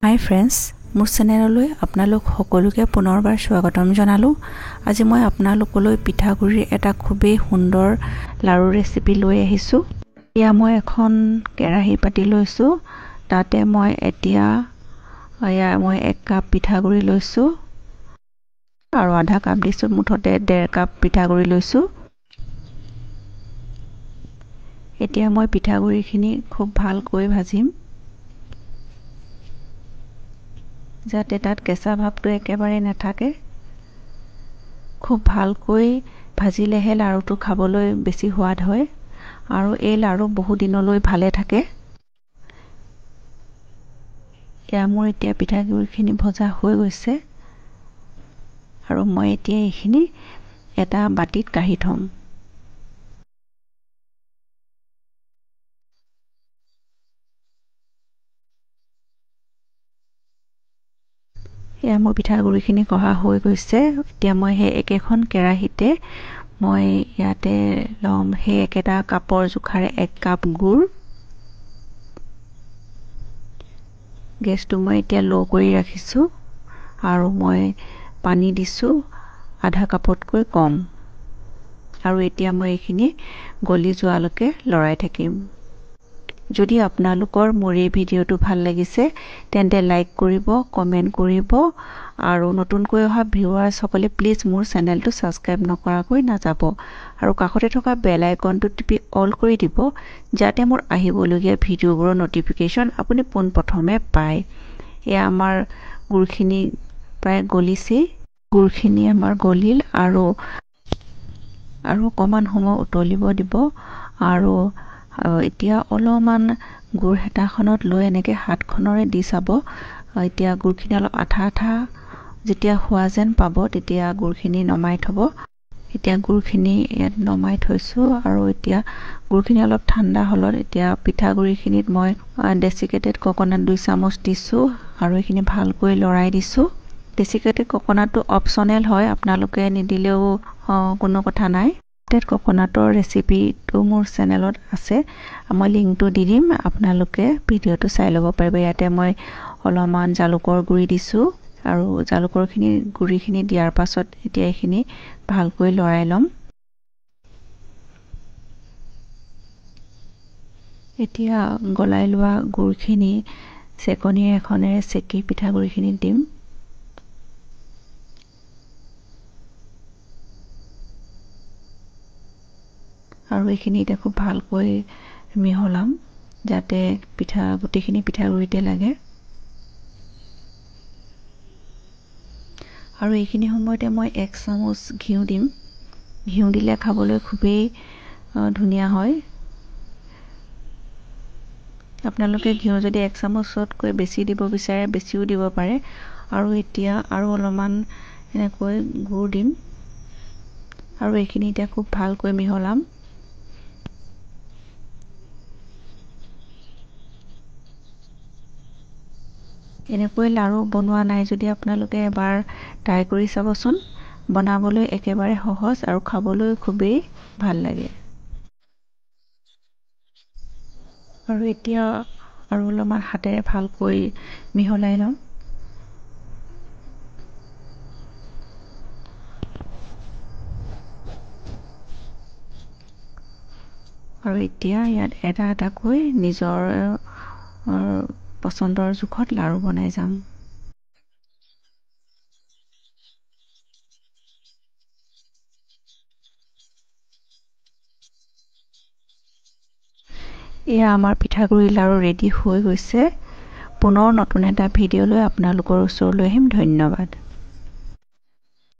হাই friends, মোৰ চেনেললৈ আপোনালোক সকলোকে পুনৰবাৰ স্বাগতম জনালোঁ। আজি মই আপোনালোকলৈ পিঠাগুড়িৰ এটা খুবেই সুন্দৰ লাড়ু ৰেচিপি লৈ আহিছোঁ। এতিয়া মই এখন কেৰাহী পাতি লৈছোঁ। তাতে মই এতিয়া 1 কাপ পিঠাগুড়ি লৈছোঁ আৰু আধা কাপ দিছোঁ, মুঠতে 1.5 কাপ পিঠাগুড়ি লৈছোঁ। এতিয়া মই পিঠাগুড়িখিনি খুব ভালকৈ ভাজিম, যাতে তাত কেঁচা ভাৱটো একেবাৰে নাথাকে। খুব ভালকৈ ভাজিলেহে লাড়ুটো খাবলৈ বেছি সোৱাদ হয় আৰু এই লাড়ু বহু দিনলৈ ভালে থাকে। মোৰ এতিয়া পিঠাগুড়িখিনি ভজা হৈ গৈছে আৰু মই এতিয়া এইখিনি এটা বাটিত কাঢ়ি থ'ম। মোৰ পিঠাগুড়িখিনি কঢ়া হৈ গৈছে। এতিয়া মই সেই একেখন কেৰাহীতে মই ইয়াতে ল'ম সেই একেটা কাপৰ জোখাৰে 1 কাপ গুড়। গেছটো মই এতিয়া ল' কৰি ৰাখিছোঁ আৰু মই পানী দিছোঁ আধা কাপতকৈ কম, আৰু এতিয়া মই এইখিনি গলি যোৱালৈকে লৰাই থাকিম। যদি আপোনালোকৰ মোৰ এই ভিডিঅ'টো ভাল লাগিছে তেন্তে লাইক কৰিব, কমেণ্ট কৰিব আৰু নতুনকৈ অহা ভিউৱাৰ্ছসকলে প্লিজ মোৰ চেনেলটো ছাবস্ক্ৰাইব নকৰাকৈ নাযাব আৰু কাষতে থকা বেল আইকনটো টিপি অল কৰি দিব, যাতে মোৰ আহিবলগীয়া ভিডিঅ'বোৰৰ নটিফিকেশ্যন আপুনি পোনপ্ৰথমে পায়। আমাৰ গুড়খিনি প্ৰায় গলিছেই। গুড়খিনি আমাৰ গলিল আৰু অকণমান সময় উতলিব দিব আৰু এতিয়া অলপমান গুড় হেতাখনত লৈ এনেকৈ হাতখনেৰে দি চাব। এতিয়া গুড়খিনি অলপ আঠা আঠা যেতিয়া হোৱা যেন পাব তেতিয়া গুড়খিনি নমাই থ'ব। এতিয়া গুড়খিনি ইয়াত নমাই থৈছোঁ আৰু এতিয়া গুড়খিনি অলপ ঠাণ্ডা হ'লত এতিয়া পিঠাগুড়িখিনিত মই ডেচিকেটেড কক'নাট 2 চামুচ দিছোঁ আৰু এইখিনি ভালকৈ লৰাই দিছোঁ। ডেচিকেটেড কক'নাটটো অপশ্যনেল হয়, আপোনালোকে নিদিলেও কোনো কথা নাই। কক'নাটৰ ৰেচিপিটো মোৰ চেনেলত আছে, মই লিংকটো দি দিম, আপোনালোকে ভিডিঅ'টো চাই ল'ব পাৰিব। ইয়াতে মই অলপমান জালুকৰ গুড়ি দিছোঁ আৰু জালুকৰ গুড়িখিনি দিয়াৰ পাছত এতিয়া এইখিনি ভালকৈ লৰাই ল'ম। এতিয়া গলাই লোৱা গুড়খিনি চেকনি এখনেৰে চেকি পিঠাগুড়িখিনি দিম। আৰু এইখিনি এতিয়া খুব ভালকৈ মিহলাম, যাতে গোটেইখিনি পিঠাগুড়িতে লাগে। আৰু এইখিনি সময়তে মই 1 চামুচ ঘিউ দিম। ঘিউ দিলে খাবলৈ খুবেই ধুনীয়া হয়। আপোনালোকে ঘিউ যদি 1 চামুচতকৈ বেছি দিব বিচাৰে বেছিও দিব পাৰে। আৰু এতিয়া আৰু অলপমান এনেকৈ গুড় দিম আৰু এইখিনি এতিয়া খুব ভালকৈ মিহলাম। এনেকৈ লাড়ু বনোৱা নাই যদি আপোনালোকে এবাৰ ট্ৰাই কৰি চাবচোন। বনাবলৈ একেবাৰে সহজ আৰু খাবলৈ খুবেই ভাল লাগে। আৰু এতিয়া আৰু অলপমান হাতেৰে ভালকৈ মিহলাই ল'ম। আৰু এতিয়া ইয়াত এটা এটাকৈ নিজৰ পচন্দৰ জোখত লাড়ু বনাই যাম। আমাৰ পিঠাগুড়ি লাড়ু ৰেডি হৈ গৈছে। পুনৰ নতুন এটা ভিডিঅ' লৈ আপোনালোকৰ ওচৰলৈ আহিম। ধন্যবাদ।